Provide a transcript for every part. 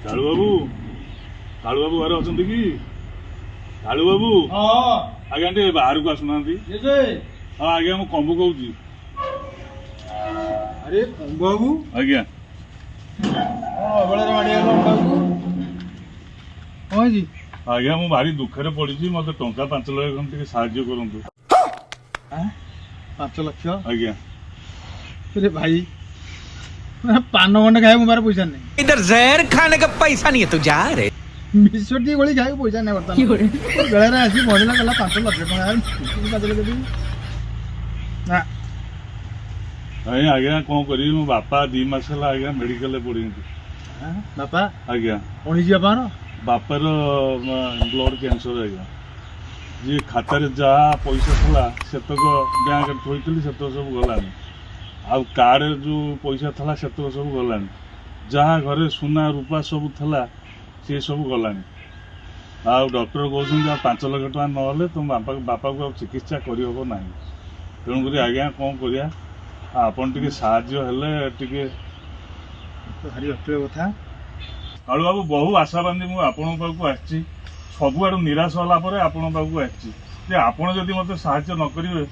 कालू बाबू घरे अच्छा कि कालू बाबू आज्ञा टे बाहर को आसुना हाँ आज्ञा मु कंबू कहूँ अरे बाबू आज्ञा हाँ जी आज्ञा मु भारी दुखे पड़ी मत टा 5 लाख खंड साहाଯ୍य करंतु 5 लाख आज्ञा अरे भाई पान खंडे खाए मोबाइल पैसा नहीं इधर जहर खाने का पैसा नहीं है तू जा रे मिश्रटी गोली खाए पैसा नहीं बर्तमान बेले आसी भजला गला 5 लाख टका ना अरे आज्ञा कौन करी मो बापा 2 मास है आज्ञा मेडिकल पड़ी बापा आज्ञा कौन बापार बापार ब्लड कैंसर आज्ञा जी खातार जहाँ पैसा था सेतक बैंक थोड़ी सेतक सब गलानी आ कार्ड जो पैसा था सेतक सब गलानी जहाँ घरे सुना रूपा सब था सी सब गलानी आ डॉक्टर कहते 5 लाख टका ना तुम बापा को चिकित्सा करना तेणुक आज्ञा कौन करिया आपन टिके साहाଯ୍य हेले टिके भारी अप्रिय कथा कालू बाबू बहु आशा बांधी मु आपण पाखु आछि सबुआडू निराश होला परे आपण पाखु आछि जे आपण जदि मते साहाଯ୍य न करिवे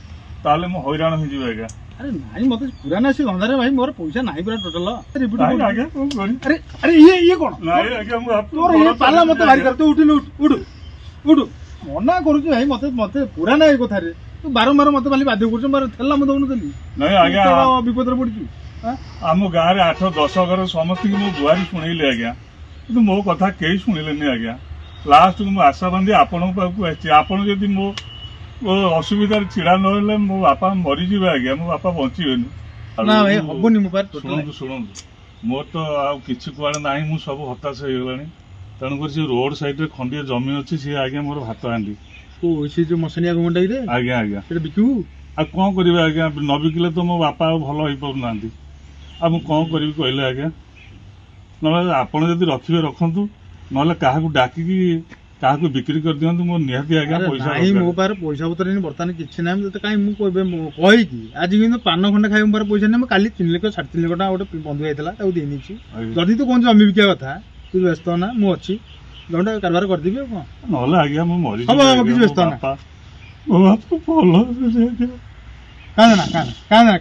ताले मु हैरान हो जिवे आज्ञा अरे नहीं मत पुराना से धंधा रे भाई मोर पैसा नहीं पूरा टोटल नहीं आज्ञा कोन करी अरे अरे ये कौन नहीं आज्ञा मु आप तोर ये पाला मत भारी कर तू उठ मना करू भाई मत मत पुराना ए कथा रे तू बारंबार मत खाली बाध्य कर मार थेला मत दउन देली नहीं आज्ञा विपद रे पड़छु आम गाँव में 8-10 घर समस्त की मो दुआरी शुणेली आज्ञा कि मो कथा कई शुणिलेनी आज्ञा लास्ट को आशा बांधी आपण पाखु आछि आपण जदि मो असुविधा छिड़ा नहले मो बापा मरीजे आज्ञा मो बापा बंचीबेनी ना भाई हबनी मो पार शुणु शुणु मोर तो आ किछि कुआड़े नाही मु सब हताश हो गलानी तेणुकर से रोड साइड रे खंडिया जमी अच्छी सी आज्ञा मोर भात हांडी ओ से जो मसनिया गुंडाई रे आज्ञा आज्ञा सेटा बिकू आ कौन करिवे आज्ञा न बिकिले तो मो बापा भल होई पाउ नांदी आ मु कौन करिवि कहले आज्ञा न आपण जदि रखिबे रखंतु नले काहाकू डाकी काहाकू बिक्री कर दियंतु मो निहाती आज्ञा पैसा नहीं मो पार पैसा पत्र नहीं बर्तमान किछि नाही त काई मु कहि कि आज किंतु पान खंडे खाइ मोर पैसा नहीं काली 3 लाख 3.5 लाख टाका गोटे बंधु आइतला ताऊ देनी छी जदि तो कोन जमी बिकिया कथा तू व्यस्त ना मु अछि जोंडा कारबार कर दिबे कोन नले आज्ञा मु मरि हम किछि व्यस्त ना मो बाप भल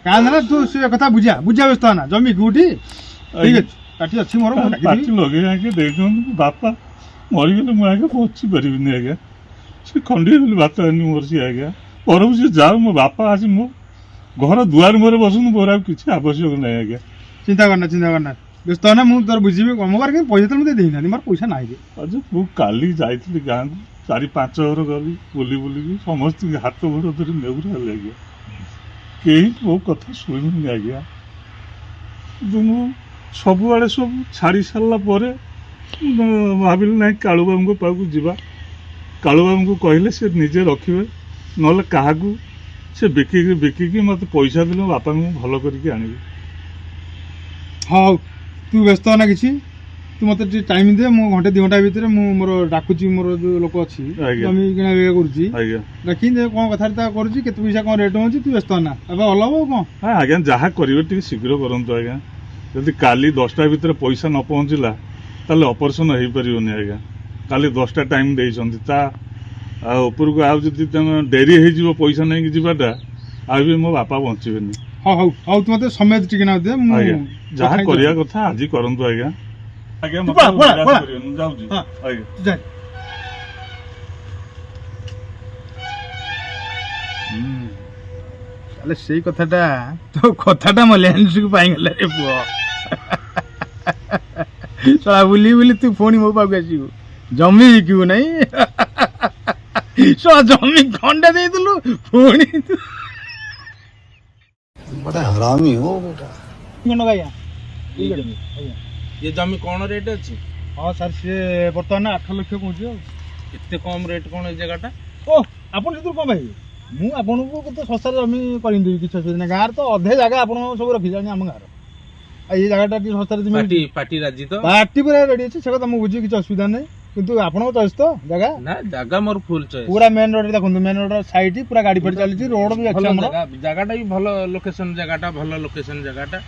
कांदना तू से कथा बुझा व्यस्त ना जमी गुटी ठीक है काटी अछि मोर पाटी लगे आके देखन बापा मरी गले मु आके पहुंची परिबिनी आज्ञा से खंडी बोली बात आनी मोर से आज्ञा परम से जाओ मो बापा आज मो घर दुआर मोर बसुन मोर आ किछि आवश्यक नै आज्ञा चिंता करना व्यस्त ना मु तोर बुझिबे मोबाइल के पैसा तो मते देई ना मोर पैसा नाही दे आज मु काली जाइतली गां 4-5 घर गली बुली की समस्त हाथ गोड़ धरी नेउरा आज्ञा कहीं मो कथा शुणुनि आज्ञा मु सबुआड़े सब छाड़ी सारा पर भाविल ना कालू बाबू पाखु जीवा कालू बाबू को कहले से निजे रखिए नले क्या से बिकिकी मत पैसा देले बापा को भल करके आनिबे हाँ तू व्यस्त ना किसी तू मत टाइम दे मु घंटे 2 घंटा भीतर मु मोर डाकुची मोर जो लोक अछि जमी किना बेगा करूची आज्ञा देखि दे कोन कथा करूची केते पैसा कोन रेट होची तू व्यस्त ना अब हल हो कोन हां आज्ञा जहा करिवे टिक शीघ्र करंतु आज्ञा यदि काली 10टा भीतर पैसा न पहुंचला ताले ऑपरेशन हो परियोनी आज्ञा काली 10टा टाइम देइछंती ता ऊपर को आउ जदि डेरी हे जीवो पैसा नै कि जीवाटा आ भी मो बापा बंचीबेनी हाउ तू मते समय टिक ना दे मु जहा करिया कथा आजि करंतु आज्ञा आज्ञा मत जाऊ जी आज्ञा जा अले सेई कथाटा तो कथाटा मल्यान्स को पाई गेले रे पुओ सला बुली तू फोन मो पाक आसीबो जमी क्यों नहीं सला जमी खंडा दे दिलु फोन तू बड़ा हरामी हो बेटा कोन गाया ये जमी कौन रेट अच्छी हाँ सर से बर्तमान 8 लाख कहूँ एते कम रेट कौन ए जगह ओ आपन से कौन भाई मु आपन को तो सस्ता जमी करदेवी किसी असुविधा ना गाँव तो अधे जगह आप सब रखी जानी आम गाँव ये जगह सस्ता पार्टी पार्टी राजी तो पार्टी पूरा रेडी अच्छे से मुझे बुझी किसी असुविधा नहीं किंतु आपन चॉइस तो जगह ना जगह मोर फुल चॉइस पूरा मेन रोड देखो मेन रोड साइड पूरा गाड़ी फड़ी चली रोड भी अच्छे जगहटा भी भल लोकेशन जगहटा भल लोकेशन जगहटा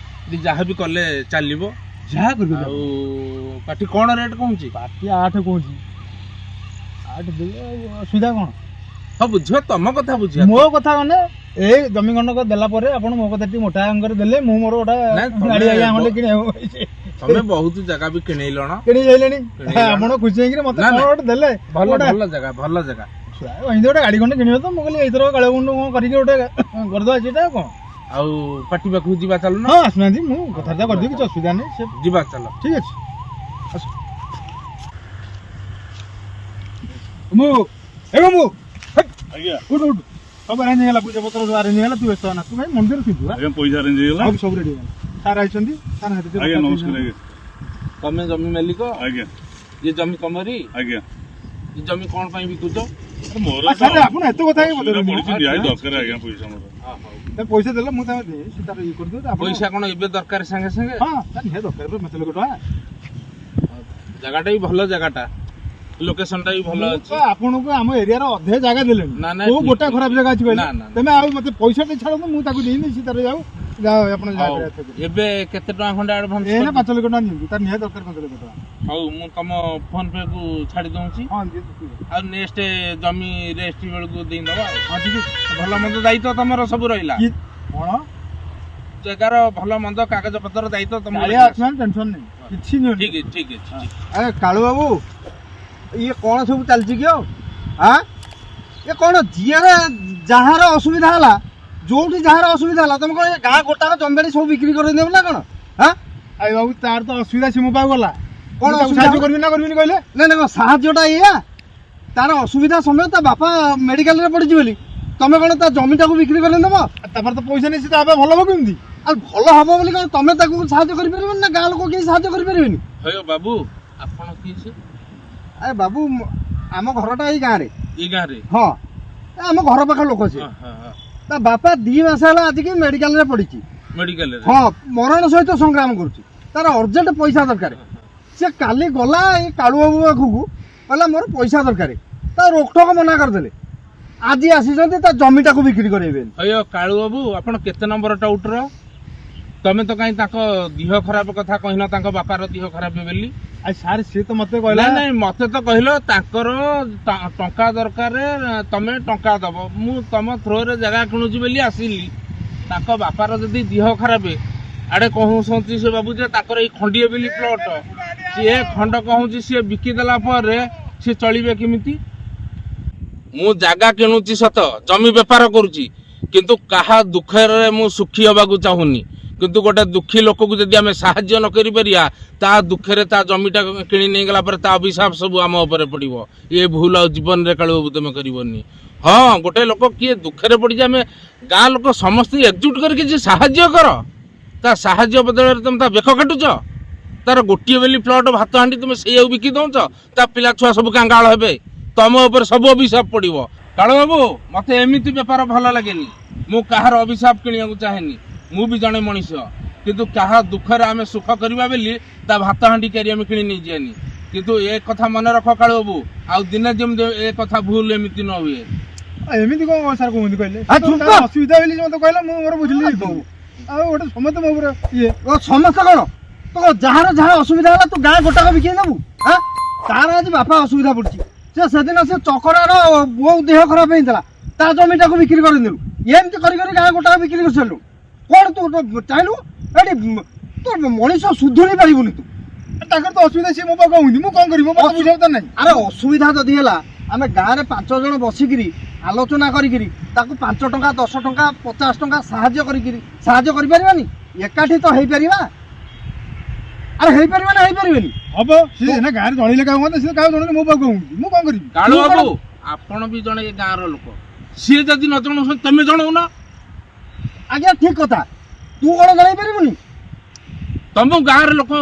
जहाँ भी कले चलो ଯାହା କରିବେ ଆଉ ପାଟି କଣ ରେଟ୍ କହୁଛି? ପାଟି 8 କହୁଛି 8 ଦେବେ ଆଉ ଅସୁବିଧା କଣ? ହଁ ବୁଝିବ, ତମ କଥା ବୁଝିବା। ମୋ କଥା ମାନେ ଏଇ ଜମି ଖଣ୍ଡକ ଦେଲା ପରେ ଆପଣ ମୋ କଥା ଟିକେ ମୋଟା ଅଙ୍କରେ ଦେଲେ ମୁଁ ମୋର ଗୋଟା ନାଇଁ, ତମେ ଗାଡି ଆଜ୍ଞା ଖଣ୍ଡେ କିଣିବ ତମେ ବହୁତ ଜାଗା ବି କିଣେଇଲଣ। କିଣି ଯାଇଲେଣି ଆପଣ ଖୁସି ହେଇକିରି ମତେ ନା, କଣ ନା। ଗୋଟେ ଦେଲେ ଭଲ ଗୋଟେ ଭଲ ଜାଗା, ଭଲ ଜାଗା। ଏମିତି ଗୋଟେ ଗାଡି ଖଣ୍ଡେ କିଣିବ ତ ମୁଁ କହିଲି ଏଇଥର କାଳ ଗୁଣ୍ଡ କଣ କରିକି ଗୋଟେ କରିଦେବା ସେଇଟା ଆଉ କଣ। ଆଉ ପାଟି ପାଖକୁ ଯିବା ଚାଲୁନ। ହଁ ଆସୁନାହାନ୍ତି, ମୁଁ କଥାବାର୍ତ୍ତା କରିଦେବି, କିଛି ଅସୁବିଧା ନାହିଁ, ସେ ଯିବା ଚାଲ। ଠିକ ଅଛି। ଆସ ମୁଁ ଆଜ୍ଞା ଉଠୁ ଉଠୁ ସବୁ ଆରେଞ୍ଜ ହେଇଗଲା, ପୂଜା ପତ୍ର ସବୁ ଆରେଞ୍ଜ ହେଇଗଲା, ତୁ ବ୍ୟସ୍ତ ନା, ତୁ ଭାଇ ମନ୍ଦିର ଥିବୁ ଆଜ୍ଞା ପଇସା ଆରେଞ୍ଜ ହେଇଗଲା। ସବୁ ରେଡି ହେଇଗଲା। ସାର୍ ଆଇଛନ୍ତି, ସାର୍ ହାତରେ ଆଜ୍ଞା ନମସ୍କାର ଆଜ୍ଞା। ତମେ ଜମି ମାଲିକ, ଆଜ୍ଞା ଇଏ ଜମି ତମରି। ଆଜ୍ଞା ଏ ଜମି କଣ ପାଇଁ ବିକୁଛ? ମୋର ସାର୍ ଆପଣ ଏତେ କଥା ହିଁ ଅସୁବିଧା ପଚାରୁଛନ୍ତି। ପଡିଛି, ନିହାତି ଦରକାର ଆଜ୍ଞା ପଇସା ମୋର। ପଇସା ଦେଲେ ମୁଁ ତାକୁ ଦେଇ ସେ ତାର ଇଏ କରିଦେବି ଆପଣ। ପଇସା କଣ ଏବେ ଦରକାର ସାଙ୍ଗେ ସାଙ୍ଗେ? ହଁ ସାର୍ ନିହାତି ଦରକାର ମତେ ଲୋକ ଟଙ୍କା। ଜାଗାଟା ବି ଭଲ ଜାଗାଟା, ଲୋକେସନଟା ବି ଭଲ ମୁଁ ଅଛି। ତ ଆପଣଙ୍କୁ ଆମ ଏରିଆର ଅଧେ ଜାଗା ଦେଲେଣି, ନା, ନା, କୋଉ ଠିକ ଗୋଟା ଠିକ। ଖରାପ ଜାଗା ଅଛି କହିଲେ? ନା, ନା, ନା। ତମେ ଆଉ ମତେ ପଇସା ଟେ ଛାଡ଼ନ୍ତୁ, ମୁଁ ତାକୁ ଦେଇନି, ସେ ତାର ଯାଉ ଆପଣ ହଉ, ଏବେ କେତେ ଟଙ୍କା ଖଣ୍ଡେ ଆଡଭାନ୍ସ? ଏଇନା 5 ଲକ୍ଷ ଟଙ୍କା ନିଅନ୍ତୁ, ତାର ନିହାତି ଦରକାର 5 ଲକ୍ଷ ଟଙ୍କା। ହଉ, ମୁଁ ତମ ଫୋନ ପେ କୁ ଛାଡି ଦଉଛି। ହଁ ଦିଅନ୍ତୁ, ଠିକ ଅଛି। ଆଉ ନେକ୍ସଟ ଜମି ରେଜିଷ୍ଟ୍ରି ବେଳକୁ ଦେଇଦବା। ହଁ ଠିକ ଅଛି। ଭଲ ମନ୍ଦ ଦାୟିତ୍ୱ ତମର ସବୁ ରହିଲା। କି କଣ ଜାଗାର ଭଲ ମନ୍ଦ କାଗଜ ପତ୍ର ଦାୟିତ୍ୱ ତମର କାଳିଆ ରହିଲା। ଅଛି ମାନେ ଟେନସନ ନାହିଁ, କିଛି ନିଅନ୍ତୁ। ଠିକ ଅଛି, ଠିକ ଅଛି। ଆରେ କାଳୁ ବାବୁ, ଇଏ କଣ ସବୁ ଚାଲିଛି କି ଆଉ? ଆଁ ଏ କଣ ଯିଏରେ ଯାହାର ଅସୁବିଧା ହେଲା, ଯୋଉଠି ଯାହାର ଅସୁବିଧା ହେଲା, ତମେ କଣ ଏ ଗାଁ ଗୋଟାକ ଜମିବାଡି ସବୁ ବିକ୍ରି କରିଦେବ ନା କଣ? ଆଁ ଆଇ ବାବୁ ତାର ତ ଅସୁବିଧା ସେ ମୋ ପାଖକୁ ଗଲା, କଣ ମୁଁ ତାକୁ ଅସୁବିଧା ସାହାଯ୍ୟ ହେଲା? କରିବି ନା କରିବିନି କହିଲେ? ନାଇଁ ନାଇଁ, କଣ ସାହାଯ୍ୟଟା ଏଇଆ? ତାର ଅସୁବିଧା ସମୟ ତା ବାପା ମେଡିକାଲରେ ପଡିଛି ବୋଲି ତମେ କଣ ତା ଜମିଟାକୁ ବିକ୍ରି କରିଦେବ? ତାପରେ ତ ପଇସା ନେଇ ସେ ତା ପାଇଁ ଭଲ ହବ କେମିତି? ଆଉ ଭଲ ହବ ବୋଲି କଣ ତମେ ତାକୁ ସାହାଯ୍ୟ କରିପାରିବନି ନା ଗାଁ ଲୋକ କେହି ସାହାଯ୍ୟ କରିପାରିବେନି? ହଉ ବାବୁ, ଆପଣ କିଏ ସେ? ଆରେ ବାବୁ, ଆମ ଘରଟା ଏଇ ଗାଁରେ। ଏଇ ଗାଁରେ? ହଁ, ଏ ଆମ ଘର ପାଖ ଲୋକ ସେ। ତା ବାପା 2 ମାସ ହେଲା ଆଜିକି ମେଡିକାଲରେ ପଡିଛି। ମେଡିକାଲରେ? ହଁ, ମରଣ ସହିତ ସଂଗ୍ରାମ କରୁଛି, ତାର ଅର୍ଜେଣ୍ଟ ପଇସା ଦରକାର। ସେ କାଲି ଗଲା ଏଇ କାଳୁ ବାବୁ ପାଖକୁ, କହିଲା ମୋର ପଇସା ଦରକାର, ତା ରୋକଠୋକ ମନା କରିଦେଲେ। ଆଜି ଆସିଛନ୍ତି ତା ଜମିଟାକୁ ବିକ୍ରି କରାଇବେ। ହଉ କାଳୁ ବାବୁ, ଆପଣ କେତେ ନମ୍ବର ଟାଉଟର? ତମେ ତ କାହିଁ ତାଙ୍କ ଦେହ ଖରାପ କଥା କହିନ, ତାଙ୍କ ବାପାର ଦେହ ଖରାପ ବୋଲି? ଆଇ ସାର୍ ସିଏ ତ ମତେ କହିଲା। ନାଇଁ ନାଇଁ, ମତେ ତ କହିଲ ତାଙ୍କର ଟଙ୍କା ଦରକାର, ତମେ ଟଙ୍କା ଦବ। ମୁଁ ତମ ଥ୍ରୋରେ ଜାଗା କିଣୁଛି ବୋଲି ଆସିଲି। ତାଙ୍କ ବାପାର ଯଦି ଦେହ ଖରାପ, ଆଡେ କହୁଛନ୍ତି ସେ ବାବୁ ଯେ ତାଙ୍କର ଏଇ ଖଣ୍ଡିଏ ବୋଲି ପ୍ଲଟ, ସିଏ ଖଣ୍ଡ କହୁଛି ସିଏ ବିକିଦେଲା ପରେ ସିଏ ଚଳିବେ କେମିତି? ମୁଁ ଜାଗା କିଣୁଛି ସତ, ଜମି ବେପାର କରୁଛି, କିନ୍ତୁ କାହା ଦୁଃଖରେ ମୁଁ ସୁଖୀ ହବାକୁ ଚାହୁଁନି। କିନ୍ତୁ ଗୋଟେ ଦୁଃଖୀ ଲୋକକୁ ଯଦି ଆମେ ସାହାଯ୍ୟ ନ କରିପାରିବା, ତା ଦୁଃଖରେ ତା ଜମିଟା କିଣି ନେଇଗଲା ପରେ ତା ଅଭିଶାପ ସବୁ ଆମ ଉପରେ ପଡିବ। ଏ ଭୁଲ ଆଉ ଜୀବନରେ କାଳୁ ବାବୁ ତମେ କରିବନି। ହଁ, ଗୋଟେ ଲୋକ କିଏ ଦୁଃଖରେ ପଡିଛି, ଆମେ ଗାଁ ଲୋକ ସମସ୍ତେ ଏକଜୁଟ କରିକି କିଛି ସାହାଯ୍ୟ କର। ତା ସାହାଯ୍ୟ ବଦଳରେ ତମେ ତା ବେକ କାଟୁଛ। ତାର ଗୋଟିଏ ବୋଲି ପ୍ଲଟ ଭାତ ହାଣ୍ଡି ତମେ ସେଇଆକୁ ବିକି ଦଉଛ, ତା ପିଲା ଛୁଆ ସବୁ କାଙ୍ଗାଳ ହେବେ, ତମ ଉପରେ ସବୁ ଅଭିଶାପ ପଡିବ। କାଳୁ ବାବୁ, ମତେ ଏମିତି ବେପାର ଭଲ ଲାଗେନି। ମୁଁ କାହାର ଅଭିଶାପ କିଣିବାକୁ ଚାହେଁନି। ମୁଁ ବି ଜଣେ ମଣିଷ, କିନ୍ତୁ କାହା ଦୁଃଖରେ ଆମେ ସୁଖ କରିବା ବୋଲି ତା ଭାତ ହାଣ୍ଡି କାରି ଆମେ କିଣି ନେଇଯିବାନି। କିନ୍ତୁ ଏ କଥା ମନେ ରଖ କାଳୁ ବାବୁ, ଆଉ ଦିନେ ଯେମିତି ଏ କଥା ଭୁଲ ଏମିତି ନ ହୁଏ। ଏମିତି କଣ ସାର୍ କୁହନ୍ତି କହିଲେ? ଆ, ଚୁପ ତାର କର। ଅସୁବିଧା ବୋଲି ସେ ମତେ କହିଲା, ମୁଁ ମୋର ବୁଝିଲି। ଆଉ ଗୋଟେ ସମସ୍ତେ ମୋ ଉପରେ ଇଏ। ଓ ସମସ୍ତେ କଣ ତ ଯାହାର ଯାହା ଅସୁବିଧା ହେଲା ତୁ ଗାଁ ଗୋଟାକ ବିକି ନେବୁ? ଆଁ ତାର ଆଜି ବାପା ଅସୁବିଧା ପଡିଛି, ସେ ସେଦିନ ସେ ଚକରାର ବୋଉ ଦେହ ଖରାପ ହେଇଥିଲା, ତା ଜମିଟାକୁ ବିକ୍ରି କରିଦେଲୁ। ଏମିତି କରି କରି ଗାଁ ଗୋଟାକ ବିକ୍ରି କରିସାରିଲୁ। କଣ ତୁ ଚାହିଁଲୁ ଏଠି ତୁ ମଣିଷ ସୁଧୁରି ପାରିବୁନି ତୁ? ତାଙ୍କର ତ ଅସୁବିଧା, ସିଏ ମୋ ପାଖକୁ କହୁଛନ୍ତି, ମୁଁ କଣ କରିବି? ମୋ ପାଖରେ ବୁଝାଉ ତ ନାହିଁ। ଆରେ ଅସୁବିଧା ଯଦି ହେଲା, ଆମେ ଗାଁରେ 5 ଜଣ ବସିକିରି ଆଲୋଚନା କରିକିରି ତାକୁ 5 ଟଙ୍କା 10 ଟଙ୍କା 50 ଟଙ୍କା ସାହାଯ୍ୟ କରିକିରି ସାହାଯ୍ୟ କରିପାରିବାନି? ଏକାଠି ତ ହେଇପାରିବା। ଆରେ ହେଇପାରିବ ନା ହେଇପାରିବେନି? ହବ, ସିଏ ନା ଗାଁରେ ଜଣେଇଲେ କାହାକୁ ହୁଅନ୍ତା, ସିଏ କାହାକୁ ଜଣେଇଲେ ମୋ ପାଖକୁ କହୁଛନ୍ତି, ମୁଁ କଣ କରିବି? କାଳୁ ବାବୁ, ଆପଣ ବି ଜଣେ ଏ ଗାଁର ଲୋକ, ସିଏ ଯଦି ନ ଜଣଉଛନ୍ତି ତମେ ଜଣଉନ। ଆଜ୍ଞା ଠିକ କଥା, ତୁ କଣ ଜଣେଇ ପାରିବୁନି? ତମ ଗାଁର ଲୋକ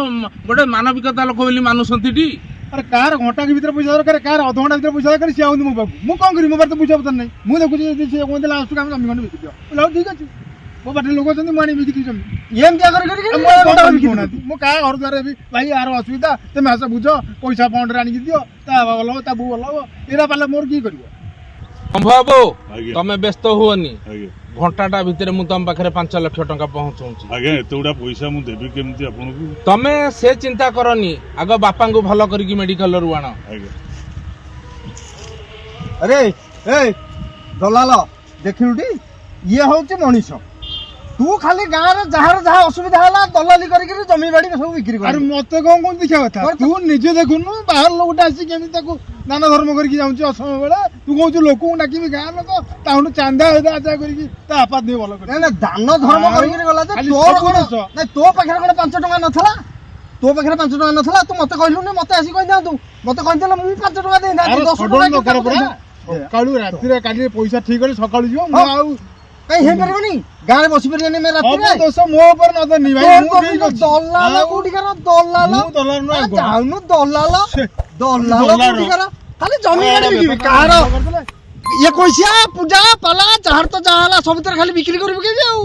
ଗୋଟେ ମାନବିକତା ଲୋକ ବୋଲି ମାନୁଛନ୍ତି ଟି? ଆରେ କାହାର ଘଣ୍ଟାକ ଭିତରେ ପଇସା ଦରକାର, କାହାର ଅଧଘଣ୍ଟା ଭିତରେ ପଇସା ଦରକାର, ସିଏ ଆଉଛନ୍ତି ମୋ ପାଖକୁ। ମୁଁ କଣ କରିବି? ମୋ ପାଖରେ ତ ପଇସା ପତ୍ର ନାହିଁ। ମୁଁ ଦେଖୁଛି ଯଦି ସିଏ କୁହନ୍ତି ଲାଷ୍ଟକୁ ଆମେ ଜମି ଖଣ୍ଡେ ବିକି ଦିଅ, ହଉ ଠିକ ଅଛି, ମୋ ପାଖରେ ଲୋକ ଅଛନ୍ତି, ମୁଁ ଆଣି ବିକି ଜମି। ଏମିତିଆ କରି କରି ମୁଁ କାହା ଘର ଦ୍ୱାର ହେବି, ଭାଇ ଆର ଅସୁବିଧା, ତମେ ଆସ ବୁଝ, ପଇସା ଫଣ୍ଡରେ ଆଣିକି ଦିଅ, ତା ବାବା ଭଲ ହବ, ତା ବୋଉ ଭଲ ହବ, ଏରା ପାଲେ ମୋର କିଏ କରିବ? ବାବୁ, ଆଜ୍ଞା ତମେ ବ୍ୟସ୍ତ ହୁଅନି। ଆଜ୍ଞା ଘଣ୍ଟାଟା ଭିତରେ ମୁଁ ତମ ପାଖରେ 5 ଲକ୍ଷ ଟଙ୍କା ପହଞ୍ଚଉଛି। ଆଜ୍ଞା ଏତେ ଗୁଡ଼ା ପଇସା ମୁଁ ଦେବି କେମିତି ଆପଣଙ୍କୁ? ତମେ ସେ ଚିନ୍ତା କରନି, ଆଗ ବାପାଙ୍କୁ ଭଲ କରିକି ମେଡିକାଲରୁ ଆଣ। ଆଜ୍ଞା ଆରେ ଏ ଦଲାଲ ଦେଖିଲୁଟି, ଇଏ ହଉଛି ମଣିଷ। ତୁ ଖାଲି ଗାଁରେ ଯାହାର ଯାହା ଅସୁବିଧା ହେଲା ଦଲାଲି କରିକି ଜମି ବାଡି ସବୁ ବିକ୍ରି ଆରେ କର। ମତେ କଣ କଣ ଦେଖିବା କଥା, ତୁ ନିଜେ ଦେଖୁନୁ ବାହାର ଲୋକଟା ଆସି କେମିତି ତାକୁ ଦାନ ଧର୍ମ କରିକି ଯାଉଛି ଅସମୟ ବେଳେ। ତୁ କହୁଛୁ ଲୋକଙ୍କୁ ଡାକିବି, ଗାଁ ଲୋକ ତାଠୁ ଚାନ୍ଦା ଆଦାୟ କରିକି ତା ବାପା ଦେହ ଭଲ କରି। ନା ଦାନ ଧର୍ମ କରିକି ଗଲା ଯେ ଖାଲି ତୋର ସବୁ କଣ ଦୋଷ। ନାଇଁ, ତୋ ପାଖରେ କଣ 5 ଟଙ୍କା ନଥିଲା? ତୋ ପାଖରେ 5 ଟଙ୍କା ନଥିଲା, ତୁ ମତେ କହିଲୁନି, ମତେ ଆସି କହିଥାନ୍ତୁ। ମତେ କହିଥିଲେ ମୁଁ 5 ଟଙ୍କା ଦେଇଥାନ୍ତି, 10 ସଡନ ଟଙ୍କା ଦରକାର କେତେ ପରା, ଦେଇଥାନ୍ତି। ସକାଳୁ ରାତିରେ କାଲି ପଇସା ଠିକ କରି ସକାଳୁ ଯିବ। ମୁଁ ଆଉ କାଇଁ ହେଇପାରିବନି? ଗାଁରେ ବସି ପାରିବନି ଆମେ ସବୁ ରାତିରେ? ଦୋଷ ମୋ ଉପରେ ନଦେନି ଭାଇ, ମୁଁ ଠିକ ଅଛି। ଦଲାଲ ଆଉ କୋଉଠିକାର ଦଲାଲ? ମୁଁ ଦଲାଲ ନୁହଁ, ଆଉ କଣ? ଯାଉନୁ ଦଲାଲ ଛେ, ଦଲାଲ ଦଲାଲ। କୋଉଠିକାର? ଖାଲି ଜମି ବାଡି ବିକିବି। କାହାର ଏକୋଇଶିଆ ପୂଜା ପାଲା ଯାହାର ତ ଯାହା ହେଲା ସବୁଥିରେ ଖାଲି ବିକ୍ରି କରି ପକେଇବି ଆଉ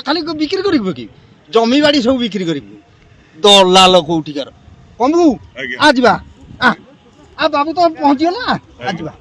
ଖାଲି ବିକ୍ରି କରି ପକେଇବି। ଜମି ବାଡି ସବୁ ବିକ୍ରି କରିବି। ଦଲାଲ କୋଉଠିକାର? କମ୍ବୁ ଆଜ୍ଞା ଆ ଯିବା। ଆ ବାବୁ ତ ପହଞ୍ଚିଗଲା, ଆ ଯିବା।